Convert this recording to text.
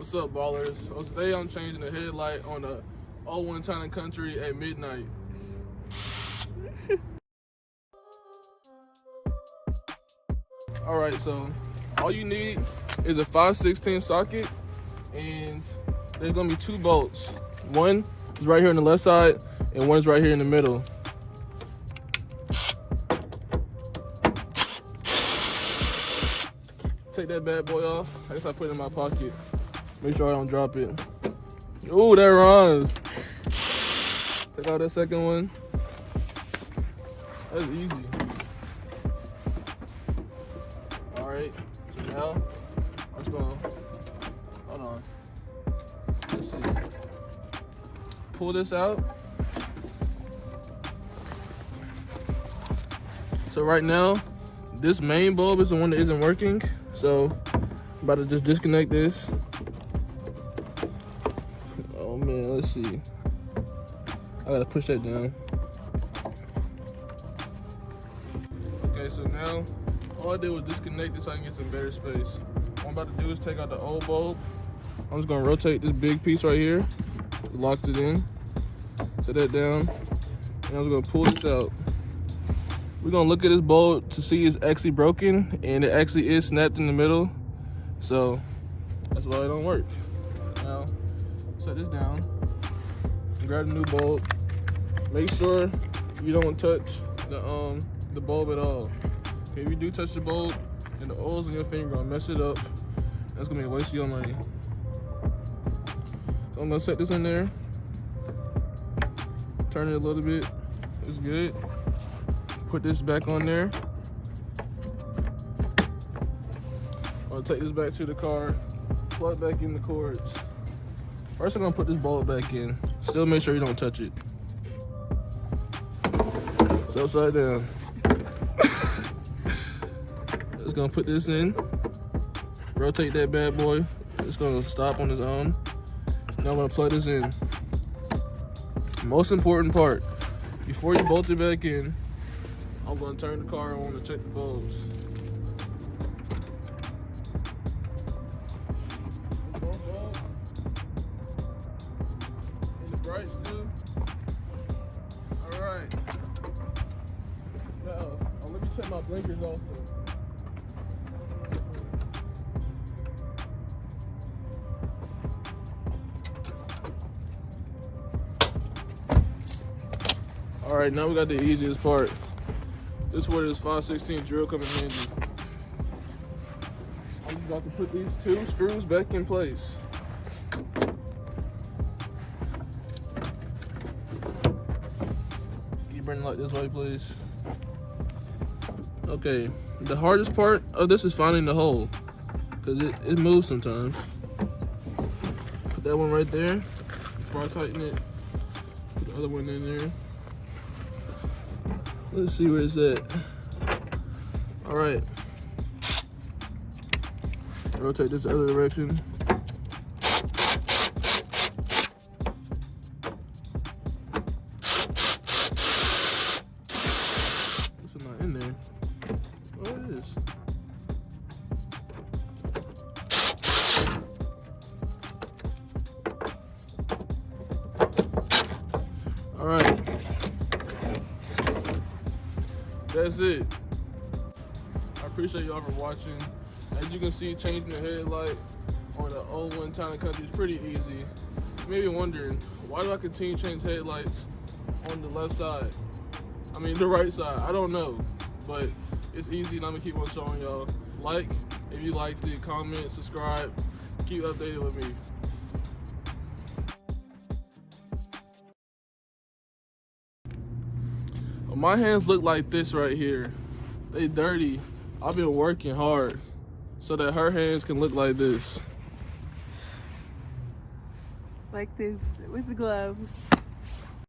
What's up, ballers? So today I'm changing the headlight on the 01 Town & Country at midnight. Alright, so all you need is a 5/16 socket, and there's gonna be 2 bolts. One is right here on the left side, and one is right here in the middle. Take that bad boy off. I guess I put it in my pocket. Make sure I don't drop it. Ooh, that runs. Take out that second one. That's easy. All right, so now I'm just gonna, hold on. Let's see. Pull this out. So right now, this main bulb is the one that isn't working. So I'm about to just disconnect this. Oh man, let's see. I gotta push that down. Okay, so now all I did was disconnect this so I can get some better space. What I'm about to do is take out the old bulb. I'm just gonna rotate this big piece right here. Locked it in. Set that down. And I'm just gonna pull this out. We're gonna look at this bulb to see it's actually broken, and it actually is snapped in the middle. So that's why it don't work. Now, set this down. Grab the new bulb. Make sure you don't touch the bulb at all. Okay, if you do touch the bulb and the oil's on your finger, gonna mess it up. That's gonna be a waste of your money. So I'm gonna set this in there. Turn it a little bit. It's good. Put this back on there. I'll take this back to the car. Plug back in the cords. First, I'm gonna put this bulb back in. Still make sure you don't touch it. It's upside down. Just gonna put this in. Rotate that bad boy. It's gonna stop on its own. Now I'm gonna plug this in. Most important part. Before you bolt it back in, I'm gonna turn the car on to check the bulbs. And the brights too. All right. Now, let me check my blinkers also. All right, now we got the easiest part. This is where this 5/16 drill comes in handy. I'm just about to put these 2 screws back in place. Can you bring it like this way, please? Okay, the hardest part of this is finding the hole, because it moves sometimes. Put that one right there. Before I tighten it, put the other one in there. Let's see where it's at. All right. Rotate this the other direction. It's not in there. Oh, it is. All right. That's it. I appreciate y'all for watching. As you can see, changing the headlight on the 01 Town & Country is pretty easy. You may be wondering, why do I continue to change headlights on the left side? I mean, the right side. I don't know, but it's easy and I'm gonna keep on showing y'all. Like if you liked it, comment, subscribe, keep updated with me. My hands look like this right here. They dirty. I've been working hard so that her hands can look like this. Like this with the gloves.